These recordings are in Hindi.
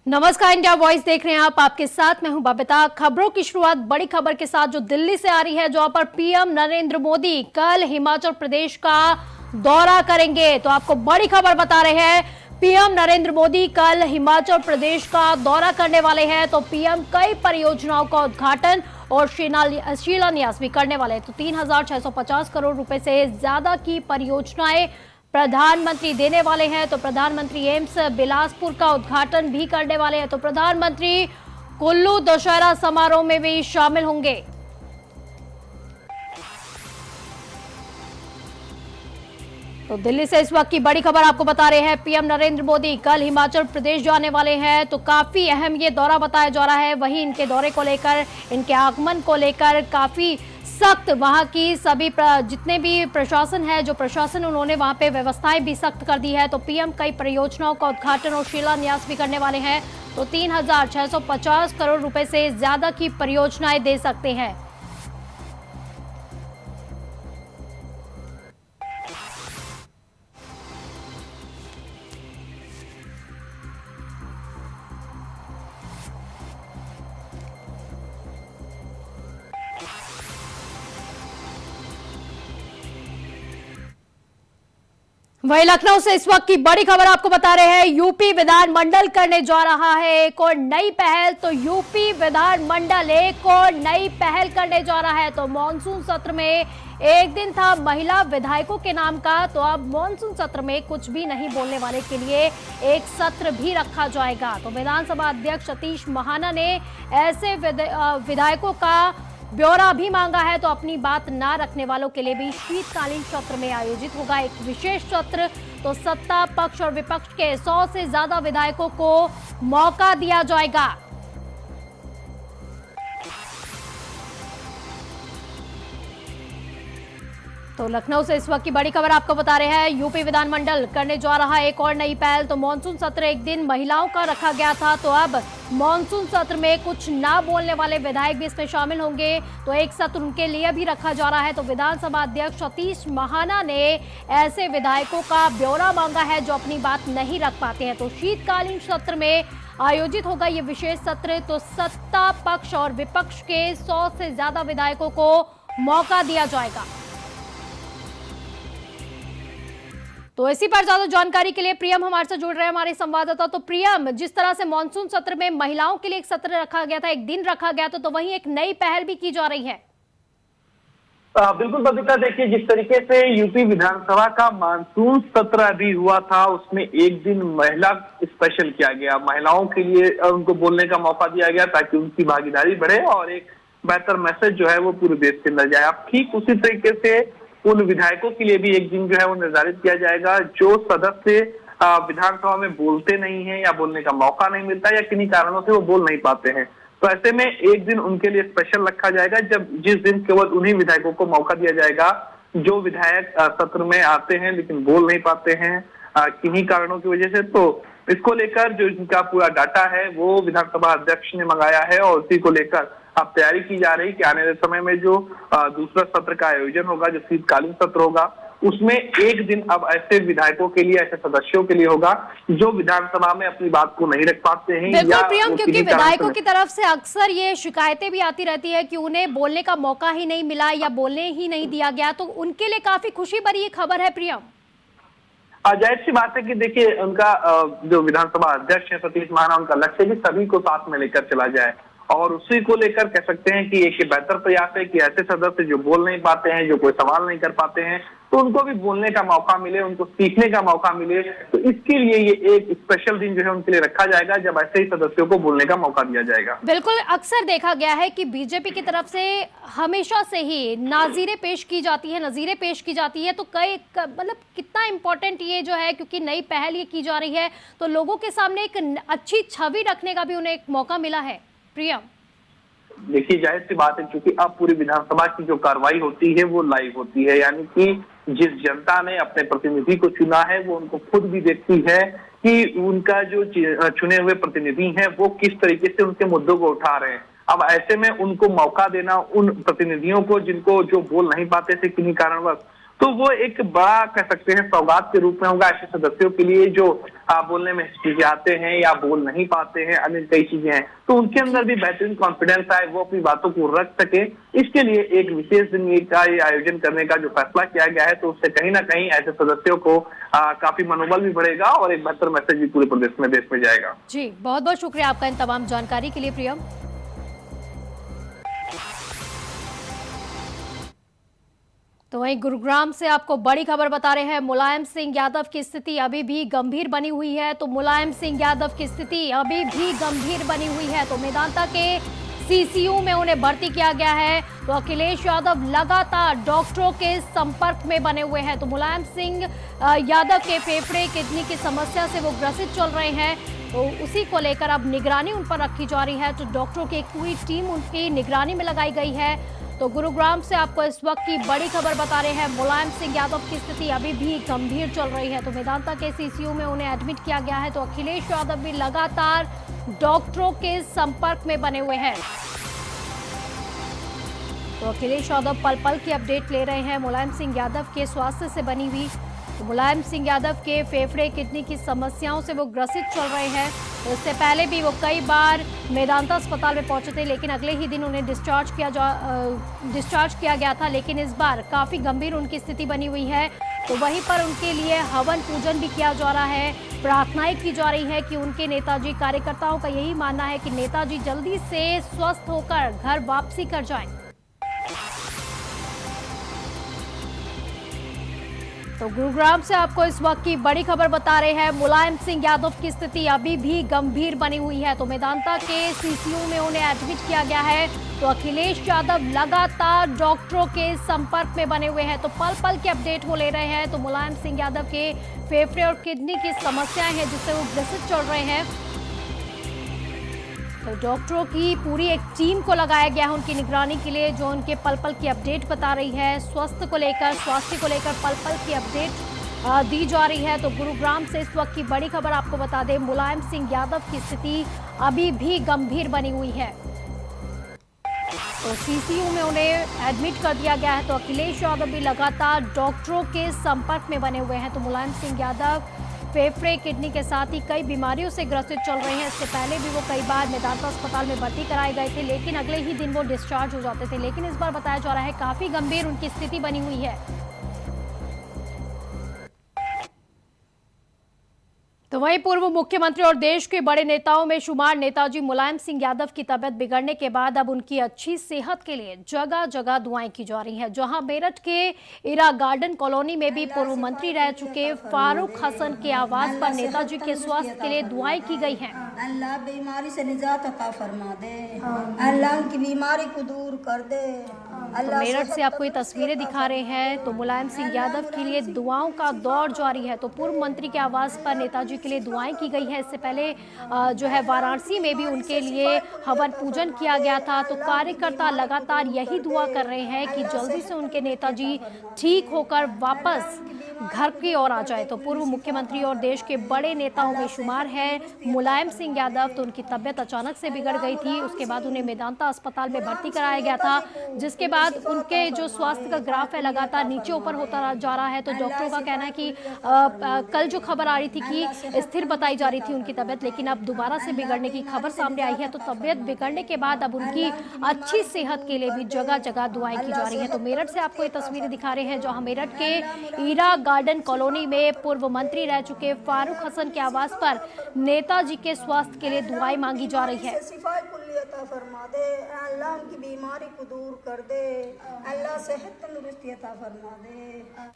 नमस्कार, इंडिया वॉइस देख रहे हैं आप। आपके साथ मैं हूं बबीता। खबरों की शुरुआत बड़ी खबर के साथ जो दिल्ली से आ रही है, जहां पर पीएम नरेंद्र मोदी कल हिमाचल प्रदेश का दौरा करेंगे। तो आपको बड़ी खबर बता रहे हैं, पीएम नरेंद्र मोदी कल हिमाचल प्रदेश का दौरा करने वाले हैं। तो पीएम कई परियोजनाओं का उद्घाटन और शिलान्यास भी करने वाले हैं। तो 3,650 करोड़ रुपए से ज्यादा की परियोजनाएं प्रधानमंत्री देने वाले हैं। तो प्रधानमंत्री एम्स बिलासपुर का उद्घाटन भी करने वाले हैं। तो प्रधानमंत्री कुल्लू दशहरा समारोह में भी शामिल होंगे। तो दिल्ली से इस वक्त की बड़ी खबर आपको बता रहे हैं, पीएम नरेंद्र मोदी कल हिमाचल प्रदेश जाने वाले हैं। तो काफी अहम ये दौरा बताया जा रहा है। वहीं इनके दौरे को लेकर, इनके आगमन को लेकर काफी सख्त वहां की सभी जितने भी प्रशासन है, जो प्रशासन उन्होंने वहां पे व्यवस्थाएं भी सख्त कर दी है। तो पीएम कई परियोजनाओं का उद्घाटन और शिलान्यास भी करने वाले हैं। तो 3,650 करोड़ रुपए से ज्यादा की परियोजनाएं दे सकते हैं। वहीं लखनऊ से इस वक्त की बड़ी खबर आपको बता रहे हैं, यूपी विधानमंडल करने जा रहा है एक और नई पहल। तो यूपी विधानमंडल एक और नई पहल करने जा रहा है। तो मॉनसून सत्र में एक दिन था महिला विधायकों के नाम का, तो अब मॉनसून सत्र में कुछ भी नहीं बोलने वाले के लिए एक सत्र भी रखा जाएगा। तो विधानसभा अध्यक्ष सतीश महाना ने ऐसे विधायकों का ब्यौरा भी मांगा है। तो अपनी बात ना रखने वालों के लिए भी शीतकालीन सत्र में आयोजित होगा एक विशेष सत्र। तो सत्ता पक्ष और विपक्ष के 100 से ज्यादा विधायकों को मौका दिया जाएगा। तो लखनऊ से इस वक्त की बड़ी खबर आपको बता रहे हैं, यूपी विधानमंडल करने जा रहा है एक और नई पहल। तो मॉनसून सत्र एक दिन महिलाओं का रखा गया था, तो अब मॉनसून सत्र में कुछ ना बोलने वाले विधायक भी इसमें शामिल होंगे। तो एक सत्र उनके लिए भी रखा जा रहा है। तो विधानसभा अध्यक्ष सतीश महाना ने ऐसे विधायकों का ब्यौरा मांगा है जो अपनी बात नहीं रख पाते हैं। तो शीतकालीन सत्र में आयोजित होगा ये विशेष सत्र। तो सत्ता पक्ष और विपक्ष के 100 से ज्यादा विधायकों को मौका दिया जाएगा। तो इसी पर ज्यादा जानकारी के लिए प्रियम हमारे से जुड़ रहे हैं, हमारे संवाददाता। तो प्रियम, जिस तरह से मॉनसून सत्र में महिलाओं के लिए एक सत्र रखा गया था, एक दिन रखा गया था, तो वहीं एक नई पहल भी की जा रही है। बिल्कुल बबीता, देखिए जिस तरीके से यूपी विधानसभा का मानसून सत्र अभी हुआ था, उसमें एक दिन महिला स्पेशल किया गया। महिलाओं के लिए उनको बोलने का मौका दिया गया ताकि उनकी भागीदारी बढ़े और एक बेहतर मैसेज जो है वो पूरे देश के अंदर जाए। अब ठीक उसी तरीके से उन विधायकों के लिए भी एक दिन जो है वो निर्धारित किया जाएगा जो सदस्य विधानसभा में बोलते नहीं है या बोलने का मौका नहीं मिलता या किन्हीं कारणों से वो बोल नहीं पाते हैं। तो ऐसे में एक दिन उनके लिए स्पेशल रखा जाएगा, जिस दिन केवल उन्हीं विधायकों को मौका दिया जाएगा जो विधायक सत्र में आते हैं लेकिन बोल नहीं पाते हैं किन्हीं कारणों की वजह से। तो इसको लेकर जो इनका पूरा डाटा है वो विधानसभा अध्यक्ष ने मंगाया है और उसी को लेकर अब तैयारी की जा रही है कि आने वाले समय में जो दूसरा सत्र का आयोजन होगा, जो शीतकालीन सत्र होगा, उसमें एक दिन अब ऐसे विधायकों के लिए, ऐसे सदस्यों के लिए होगा जो विधानसभा में अपनी बात को नहीं रख पाते हैं। बिल्कुल प्रियम, क्योंकि विधायकों की तरफ से अक्सर ये शिकायतें भी आती रहती है कि उन्हें बोलने का मौका ही नहीं मिला या बोलने ही नहीं दिया गया। तो उनके लिए काफी खुशी भरी ये खबर है प्रियम। जाहिर सी बात है कि देखिए उनका जो विधानसभा अध्यक्ष है सतीश महाना, उनका लक्ष्य है कि सभी को साथ में लेकर चला जाए और उसी को लेकर कह सकते हैं कि एक बेहतर प्रयास है कि ऐसे सदस्य जो बोल नहीं पाते हैं, जो कोई सवाल नहीं कर पाते हैं, तो उनको भी बोलने का मौका मिले, उनको सीखने का मौका मिले। तो इसके लिए ये एक स्पेशल दिन जो है उनके लिए रखा जाएगा जब ऐसे ही सदस्यों को बोलने का मौका दिया जाएगा। बिल्कुल, अक्सर देखा गया है कि बीजेपी की तरफ से हमेशा से ही नजीरें पेश की जाती है। तो कई मतलब कितना इम्पोर्टेंट ये जो है, क्योंकि नई पहल ये की जा रही है, तो लोगों के सामने एक अच्छी छवि रखने का भी उन्हें एक मौका मिला है। प्रियम, देखिए जाहिर सी बात है क्योंकि अब पूरी विधानसभा की जो कार्रवाई होती है वो लाइव होती है, यानी कि जिस जनता ने अपने प्रतिनिधि को चुना है वो उनको खुद भी देखती है कि उनका जो चुने हुए प्रतिनिधि हैं वो किस तरीके से उनके मुद्दों को उठा रहे हैं। अब ऐसे में उनको मौका देना उन प्रतिनिधियों को जिनको जो बोल नहीं पाते थे किन्हीं कारणवश, तो वो एक बड़ा कह सकते हैं सौगात के रूप में होगा ऐसे सदस्यों के लिए जो बोलने में हिचकिचाते हैं या बोल नहीं पाते हैं, अन्य कई चीजें हैं, तो उनके अंदर भी बेहतरीन कॉन्फिडेंस आए, वो अपनी बातों को रख सके। इसके लिए एक विशेष दिन का ये आयोजन करने का जो फैसला किया गया है, तो उससे कहीं ना कहीं ऐसे सदस्यों को काफी मनोबल भी बढ़ेगा और एक बेहतर मैसेज भी पूरे प्रदेश में, देश में जाएगा। जी, बहुत बहुत शुक्रिया आपका इन तमाम जानकारी के लिए प्रियम। तो वहीं गुरुग्राम से आपको बड़ी खबर बता रहे हैं, मुलायम सिंह यादव की स्थिति अभी भी गंभीर बनी हुई है। तो मुलायम सिंह यादव की स्थिति अभी भी गंभीर बनी हुई है, तो मेदांता के सीसीयू में उन्हें भर्ती किया गया है। तो अखिलेश यादव लगातार डॉक्टरों के संपर्क में बने हुए हैं। तो मुलायम सिंह यादव के फेफड़े किडनी की समस्या से वो ग्रसित चल रहे हैं, तो उसी को लेकर अब निगरानी उन पर रखी जा रही है। तो डॉक्टरों की एक पूरी टीम उनकी निगरानी में लगाई गई है। तो गुरुग्राम से आपको इस वक्त की बड़ी खबर बता रहे हैं, मुलायम सिंह यादव की स्थिति अभी भी गंभीर चल रही है। तो मेदांता के सीसीयू में उन्हें एडमिट किया गया है। तो अखिलेश यादव भी लगातार डॉक्टरों के संपर्क में बने हुए हैं। तो अखिलेश यादव पल पल की अपडेट ले रहे हैं मुलायम सिंह यादव के स्वास्थ्य से बनी हुई। तो मुलायम सिंह यादव के फेफड़े किडनी की समस्याओं से वो ग्रसित चल रहे हैं। तो इससे पहले भी वो कई बार मेदांता अस्पताल में पहुंचे थे, लेकिन अगले ही दिन उन्हें डिस्चार्ज किया गया था। लेकिन इस बार काफी गंभीर उनकी स्थिति बनी हुई है। तो वहीं पर उनके लिए हवन पूजन भी किया जा रहा है, प्रार्थनाएं की जा रही है कि उनके नेताजी, कार्यकर्ताओं का यही मानना है कि नेताजी जल्दी से स्वस्थ होकर घर वापसी कर जाएं। तो गुरुग्राम से आपको इस वक्त की बड़ी खबर बता रहे हैं, मुलायम सिंह यादव की स्थिति अभी भी गंभीर बनी हुई है। तो मेदांता के सीसीयू में उन्हें एडमिट किया गया है। तो अखिलेश यादव लगातार डॉक्टरों के संपर्क में बने हुए हैं। तो पल पल के अपडेट वो ले रहे हैं। तो मुलायम सिंह यादव के फेफड़े और किडनी की समस्याएं हैं जिससे वो ग्रसित चल रहे हैं। तो डॉक्टरों की पूरी एक टीम को लगाया गया है उनकी निगरानी के लिए, जो उनके पल पल की अपडेट बता रही है। स्वास्थ्य को लेकर पल पल की अपडेट दी जा रही है। तो गुरुग्राम से इस वक्त की बड़ी खबर आपको बता दें, मुलायम सिंह यादव की स्थिति अभी भी गंभीर बनी हुई है। तो सीसीयू में उन्हें एडमिट कर दिया गया है। तो अखिलेश यादव भी लगातार डॉक्टरों के संपर्क में बने हुए हैं। तो मुलायम सिंह यादव फेफड़े, किडनी के साथ ही कई बीमारियों से ग्रसित चल रहे हैं। इससे पहले भी वो कई बार मेदांता अस्पताल में भर्ती कराए गए थे, लेकिन अगले ही दिन वो डिस्चार्ज हो जाते थे। लेकिन इस बार बताया जा रहा है काफी गंभीर उनकी स्थिति बनी हुई है। तो वहीं पूर्व मुख्यमंत्री और देश के बड़े नेताओं में शुमार नेताजी मुलायम सिंह यादव की तबियत बिगड़ने के बाद अब उनकी अच्छी सेहत के लिए जगह जगह दुआएं की जा रही हैं। जहां मेरठ के इरा गार्डन कॉलोनी में भी पूर्व मंत्री रह चुके फारूक हसन के आवास पर नेताजी के स्वास्थ्य के लिए दुआएं की गई हैं। अल्लाह बीमारी से निजात अता फरमा दे, अल्लाह उनकी बीमारी को दूर कर दे। तो मेरठ से आपको ये तस्वीरें दिखा रहे हैं। तो मुलायम सिंह यादव के लिए दुआओं का दौर जारी है। तो पूर्व मंत्री के आवास पर नेताजी के लिए दुआएं की गई है। इससे पहले जो है वाराणसी में भी उनके लिए हवन पूजन किया गया था। तो कार्यकर्ता लगातार यही दुआ कर रहे हैं कि जल्दी से उनके नेताजी ठीक होकर वापस घर की ओर आ जाए। तो पूर्व मुख्यमंत्री और देश के बड़े नेताओं में शुमार है मुलायम सिंह यादव। तो उनकी तबियत अचानक से बिगड़ गई थी, उसके बाद उन्हें मेदांता अस्पताल में भर्ती कराया गया था, जिसके बाद उनके जो स्वास्थ्य का ग्राफ है लगातार नीचे ऊपर होता जा रहा है। तो डॉक्टरों का कहना है कि कल जो खबर आ रही थी कि स्थिर बताई जा रही थी उनकी तबियत, लेकिन अब दोबारा से बिगड़ने की खबर सामने आई है। तो तबियत बिगड़ने के बाद अब उनकी अच्छी सेहत के लिए भी जगह जगह दुआएं की जा रही है। तो मेरठ से आपको ये तस्वीरें दिखा रहे हैं, जहां मेरठ के ईरा गार्डन कॉलोनी में पूर्व मंत्री रह चुके फारूक हसन के आवास पर नेताजी के स्वास्थ्य के लिए दुआएं मांगी जा रही है। फरमा दे, अल्लाह उनकी बीमारी को दूर कर दे, अल्लाह सेहत तंदुरुस्ती अता फरमा दे।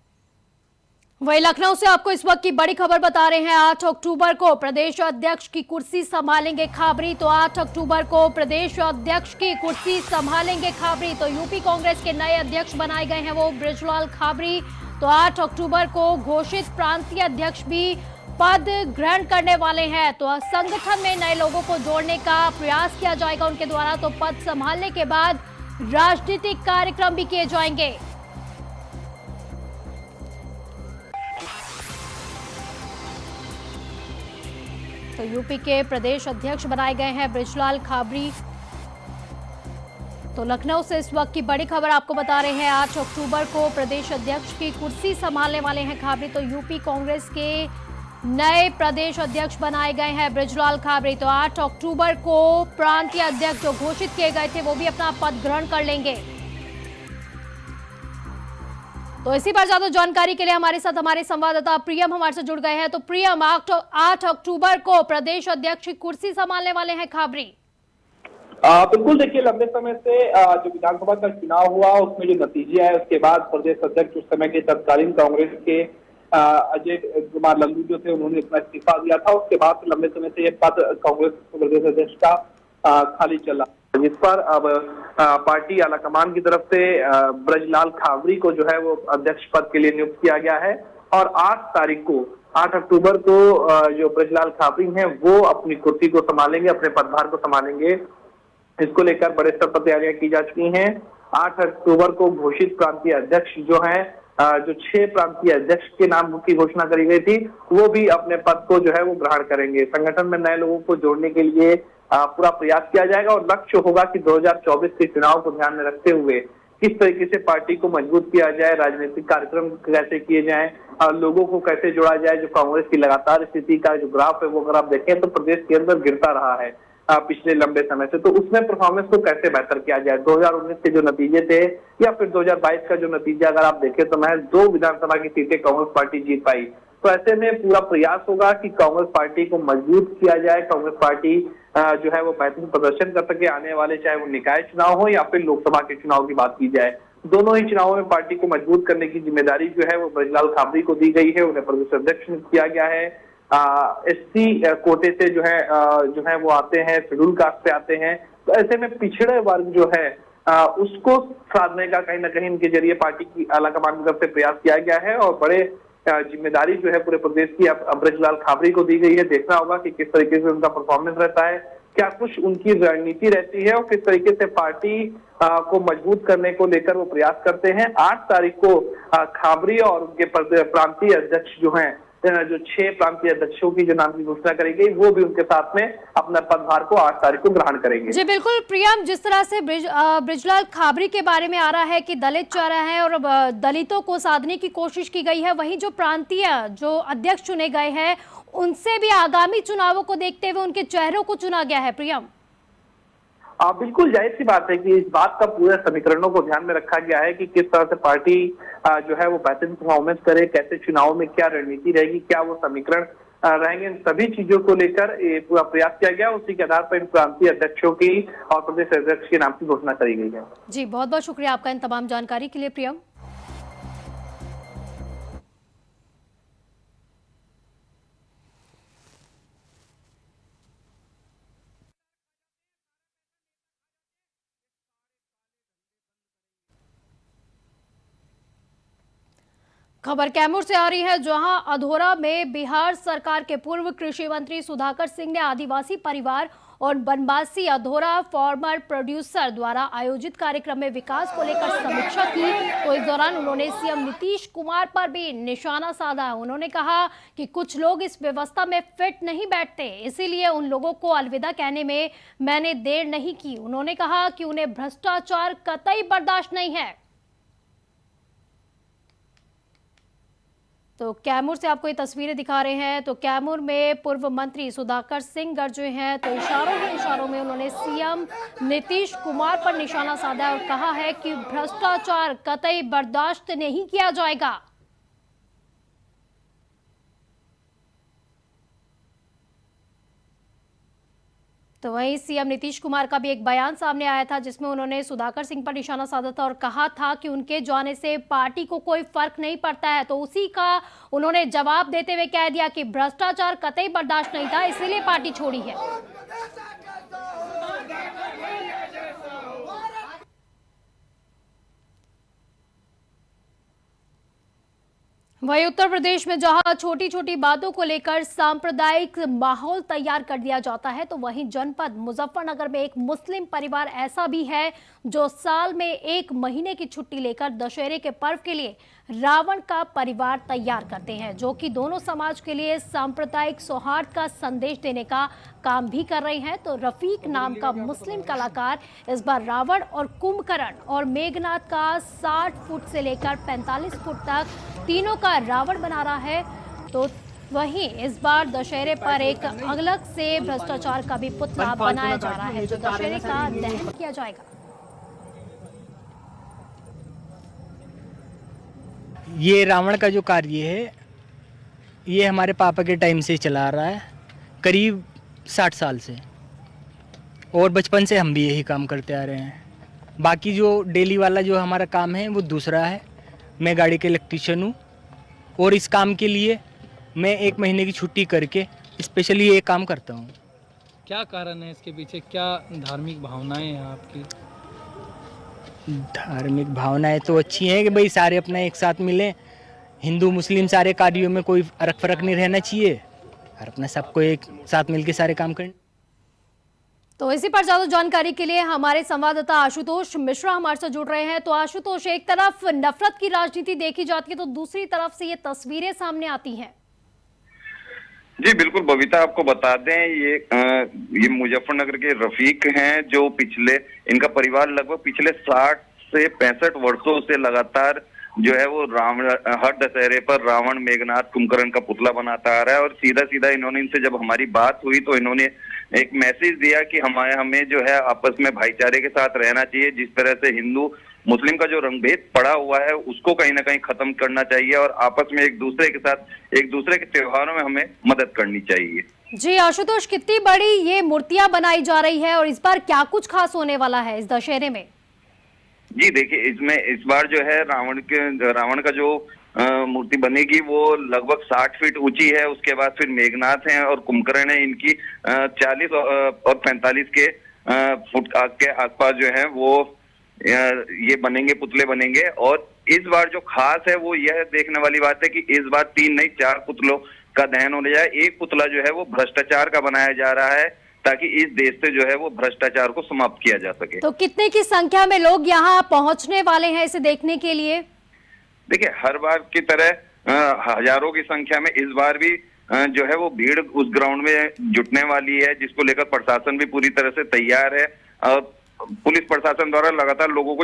वहीं लखनऊ से आपको इस वक्त की बड़ी खबर बता रहे हैं, 8 अक्टूबर को प्रदेश अध्यक्ष की कुर्सी संभालेंगे खाबरी। तो 8 अक्टूबर को प्रदेश अध्यक्ष की कुर्सी संभालेंगे खाबरी। तो यूपी कांग्रेस के नए अध्यक्ष बनाए गए हैं वो बृजलाल खाबरी। तो 8 अक्टूबर को घोषित प्रांतीय अध्यक्ष भी पद ग्रहण करने वाले हैं। तो संगठन में नए लोगों को जोड़ने का प्रयास किया जाएगा उनके द्वारा। तो पद संभालने के बाद राजनीतिक कार्यक्रम भी किए जाएंगे। तो यूपी के प्रदेश अध्यक्ष बनाए गए हैं बृजलाल खाबरी। तो लखनऊ से इस वक्त की बड़ी खबर आपको बता रहे हैं। 8 अक्टूबर को प्रदेश अध्यक्ष की कुर्सी संभालने वाले हैं खाबरी। तो यूपी कांग्रेस के नए प्रदेश अध्यक्ष बनाए गए हैं बृजलाल खाबरी। तो 8 अक्टूबर को प्रांतीय अध्यक्ष जो घोषित किए गए थे वो भी अपना पद ग्रहण कर लेंगे। तो इसी पर ज्यादा जानकारी के लिए हमारे साथ हमारे संवाददाता प्रियम हमारे से जुड़ गए हैं। तो प्रियम, 8 अक्टूबर को प्रदेश अध्यक्ष की कुर्सी संभालने वाले हैं खाबरी। बिल्कुल, देखिए लंबे समय से जो विधानसभा का चुनाव हुआ उसमें जो नतीजे आए उसके बाद प्रदेश अध्यक्ष उस समय के तत्कालीन कांग्रेस के अजय कुमार लल्लू जो थे उन्होंने अपना इस्तीफा दिया था। उसके बाद लंबे समय से ये पद कांग्रेस प्रदेश अध्यक्ष का खाली चला, जिस पर अब पार्टी आलाकमान की तरफ से बृजलाल खाबरी को जो है वो अध्यक्ष पद के लिए नियुक्त किया गया है। और 8 अक्टूबर को जो बृजलाल खाबरी हैं वो अपनी कुर्सी को संभालेंगे, अपने पदभार को संभालेंगे। इसको लेकर बड़े स्तर पर तैयारियां की जा चुकी हैं। 8 अक्टूबर को घोषित प्रांतीय अध्यक्ष जो हैं, जो 6 प्रांतीय अध्यक्ष के नाम की घोषणा करी गई थी, वो भी अपने पद को जो है वो ग्रहण करेंगे। संगठन में नए लोगों को जोड़ने के लिए पूरा प्रयास किया जाएगा और लक्ष्य होगा कि 2024 के चुनाव को ध्यान में रखते हुए किस तरीके से पार्टी को मजबूत किया जाए, राजनीतिक कार्यक्रम कैसे किए जाएं, लोगों को कैसे जोड़ा जाए। जो कांग्रेस की लगातार स्थिति का जो ग्राफ है वो अगर आप देखें तो प्रदेश के अंदर गिरता रहा है पिछले लंबे समय से, तो उसमें परफॉर्मेंस को कैसे बेहतर किया जाए। 2019 के जो नतीजे थे या फिर 2022 का जो नतीजा अगर आप देखें तो महज 2 विधानसभा की सीटें कांग्रेस पार्टी जीत पाई। तो ऐसे में पूरा प्रयास होगा कि कांग्रेस पार्टी को मजबूत किया जाए, कांग्रेस पार्टी जो है वो बेहतरीन प्रदर्शन कर सके आने वाले, चाहे वो निकाय चुनाव हो या फिर लोकसभा के चुनाव की बात की जाए। दोनों ही चुनावों में पार्टी को मजबूत करने की जिम्मेदारी जो है वो बृजलाल खाबरी को दी गई है। उन्हें प्रदेश अध्यक्ष किया गया है। एससी कोटे से जो है वो आते हैं, शेड्यूल कास्ट से आते हैं। तो ऐसे में पिछड़े वर्ग जो है उसको साधने का कहीं ना कहीं इनके जरिए पार्टी की आलाकमान की तरफ से प्रयास किया गया है और बड़े जिम्मेदारी जो है पूरे प्रदेश की अब बृजलाल खाबरी को दी गई है। देखना होगा कि किस तरीके से उनका परफॉर्मेंस रहता है, क्या कुछ उनकी रणनीति रहती है और किस तरीके से पार्टी को मजबूत करने को लेकर वो प्रयास करते हैं। 8 तारीख को खाबरी और उनके प्रांतीय अध्यक्ष जो हैं, जो 6 प्रांतीय अध्यक्षों की जो नाम की घोषणा करी गई, वो भी उनके साथ में अपना पदभार को 8 तारीख को ग्रहण करेंगे। जी बिल्कुल प्रियम, जिस तरह से बृजलाल खाबरी के बारे में आ रहा है कि दलित चेहरा है और दलितों को साधने की कोशिश की गई है, वहीं जो प्रांतीय जो अध्यक्ष चुने गए हैं उनसे भी आगामी चुनावों को देखते हुए उनके चेहरों को चुना गया है। प्रियम, बिल्कुल जाहिर सी बात है कि इस बात का पूरे समीकरणों को ध्यान में रखा गया है कि किस तरह से पार्टी जो है वो बेहतरीन परफॉर्मेंस करे, कैसे चुनाव में क्या रणनीति रहेगी, क्या वो समीकरण रहेंगे। इन सभी चीजों को लेकर पूरा प्रयास किया गया। उसी के आधार पर इन प्रांतीय अध्यक्षों की और प्रदेश अध्यक्ष के नाम की घोषणा करी गई है। जी बहुत बहुत शुक्रिया आपका इन तमाम जानकारी के लिए प्रियम। खबर कैमूर से आ रही है, जहां अधोरा में बिहार सरकार के पूर्व कृषि मंत्री सुधाकर सिंह ने आदिवासी परिवार और बनवासी अधोरा फार्मर प्रोड्यूसर द्वारा आयोजित कार्यक्रम में विकास को लेकर समीक्षा की। तो इस दौरान उन्होंने सीएम नीतीश कुमार पर भी निशाना साधा। उन्होंने कहा कि कुछ लोग इस व्यवस्था में फिट नहीं बैठते, इसीलिए उन लोगों को अलविदा कहने में मैंने देर नहीं की। उन्होंने कहा कि उन्हें भ्रष्टाचार कतई बर्दाश्त नहीं है। तो कैमूर से आपको ये तस्वीरें दिखा रहे हैं। तो कैमूर में पूर्व मंत्री सुधाकर सिंह गरजे हैं। तो इशारों में उन्होंने सीएम नीतीश कुमार पर निशाना साधा और कहा है कि भ्रष्टाचार कतई बर्दाश्त नहीं किया जाएगा। तो वहीं सीएम नीतीश कुमार का भी एक बयान सामने आया था, जिसमें उन्होंने सुधाकर सिंह पर निशाना साधा था और कहा था कि उनके जाने से पार्टी को कोई फर्क नहीं पड़ता है। तो उसी का उन्होंने जवाब देते हुए कह दिया कि भ्रष्टाचार कतई बर्दाश्त नहीं था, इसीलिए पार्टी छोड़ी है। वहीं उत्तर प्रदेश में जहां छोटी छोटी बातों को लेकर सांप्रदायिक माहौल तैयार कर दिया जाता है, तो वहीं जनपद मुजफ्फरनगर में एक मुस्लिम परिवार ऐसा भी है जो साल में 1 महीने की छुट्टी लेकर दशहरे के पर्व के लिए रावण का परिवार तैयार करते हैं, जो कि दोनों समाज के लिए सांप्रदायिक सौहार्द का संदेश देने का काम भी कर रहे हैं। तो रफीक नाम का मुस्लिम कलाकार इस बार रावण और कुंभकर्ण और मेघनाथ का 60 फुट से लेकर 45 फुट तक तीनों का रावण बना रहा है। तो वहीं इस बार दशहरे पर एक अलग से भ्रष्टाचार का भी पुतला बनाया जा रहा है, जो दशहरे का दहन किया जाएगा। ये रावण का जो कार्य है, ये हमारे पापा के टाइम से चला आ रहा है, करीब 60 साल से, और बचपन से हम भी यही काम करते आ रहे हैं। बाकी जो डेली वाला जो हमारा काम है वो दूसरा है। मैं गाड़ी के इलेक्ट्रीशियन हूँ और इस काम के लिए मैं 1 महीने की छुट्टी करके स्पेशली ये काम करता हूँ। क्या कारण है इसके पीछे, क्या धार्मिक भावनाएं हैं आपकी? धार्मिक भावनाएं तो अच्छी हैं कि भाई सारे अपना एक साथ मिलें, हिंदू मुस्लिम सारे कार्यों में कोई फर्क नहीं रहना चाहिए और अपना सबको एक साथ मिलके सारे काम करें। तो इसी पर ज्यादा जानकारी के लिए हमारे संवाददाता आशुतोष मिश्रा हमारे साथ जुड़ रहे हैं। तो आशुतोष, एक तरफ नफरत की राजनीति देखी जाती है तो दूसरी तरफ से ये तस्वीरें सामने आती हैं। जी बिल्कुल बबीता, आपको बता दें ये मुजफ्फरनगर के रफीक हैं, जो इनका परिवार लगभग पिछले 60 से 65 वर्षों से लगातार जो है वो हर दशहरे पर रावण, मेघनाथ, कुंभकर्ण का पुतला बनाता आ रहा है। और सीधा सीधा इनसे जब हमारी बात हुई तो इन्होंने एक मैसेज दिया कि हमें जो है आपस में भाईचारे के साथ रहना चाहिए। जिस तरह से हिंदू मुस्लिम का जो रंगभेद पड़ा हुआ है उसको कहीं ना कहीं खत्म करना चाहिए और आपस में एक दूसरे के त्योहारों में हमें मदद करनी चाहिए। जी आशुतोष, कितनी बड़ी ये मूर्तियां बनाई जा रही है और इस बार क्या कुछ खास होने वाला है इस दशहरे में? जी देखिए, इसमें इस बार जो है रावण का जो मूर्ति बनेगी वो लगभग 60 फीट ऊंची है। उसके बाद फिर मेघनाथ हैं और कुंभकर्ण है, इनकी 40 और 45 के फुट के आसपास जो है वो ये बनेंगे, पुतले बनेंगे। और इस बार जो खास है वो यह देखने वाली बात है कि इस बार 3 नहीं 4 पुतलों का दहन होने जाए। एक पुतला जो है वो भ्रष्टाचार का बनाया जा रहा है ताकि इस देश से जो है वो भ्रष्टाचार को समाप्त किया जा सके। तो कितने की संख्या में लोग यहाँ पहुंचने वाले हैं इसे देखने के लिए? देखिए, हर बार की तरह हजारों की संख्या में इस बार भी जो है वो भीड़ उस ग्राउंड में जुटने वाली है, जिसको लेकर प्रशासन भी पूरी तरह से तैयार है और पुलिस प्रशासन द्वारा लगातार लोगों को।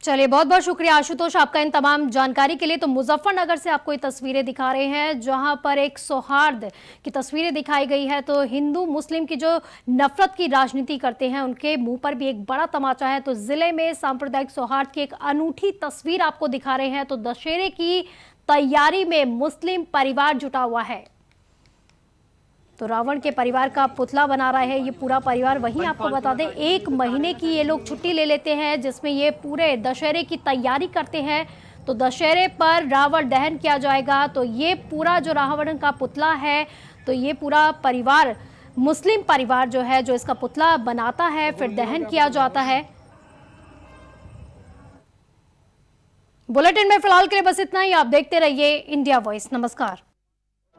चलिए, बहुत बहुत शुक्रिया आशुतोष आपका इन तमाम जानकारी के लिए। तो मुजफ्फरनगर से आपको ये तस्वीरें दिखा रहे हैं जहां पर एक सौहार्द की तस्वीरें दिखाई गई है। तो हिंदू मुस्लिम की जो नफरत की राजनीति करते हैं उनके मुंह पर भी एक बड़ा तमाचा है। तो जिले में सांप्रदायिक सौहार्द की एक अनूठी तस्वीर आपको दिखा रहे हैं। तो दशहरे की तैयारी में मुस्लिम परिवार जुटा हुआ है, तो रावण के परिवार का पुतला बना रहा है ये पूरा परिवार। वहीं आपको बता दें 1 महीने की ये लोग छुट्टी ले लेते हैं जिसमें ये पूरे दशहरे की तैयारी करते हैं। तो दशहरे पर रावण दहन किया जाएगा। तो ये पूरा जो रावण का पुतला है, तो ये पूरा परिवार, मुस्लिम परिवार जो है, जो इसका पुतला बनाता है, फिर दहन किया जाता है। बुलेटिन में फिलहाल के लिए बस इतना ही। आप देखते रहिए इंडिया वॉइस। नमस्कार।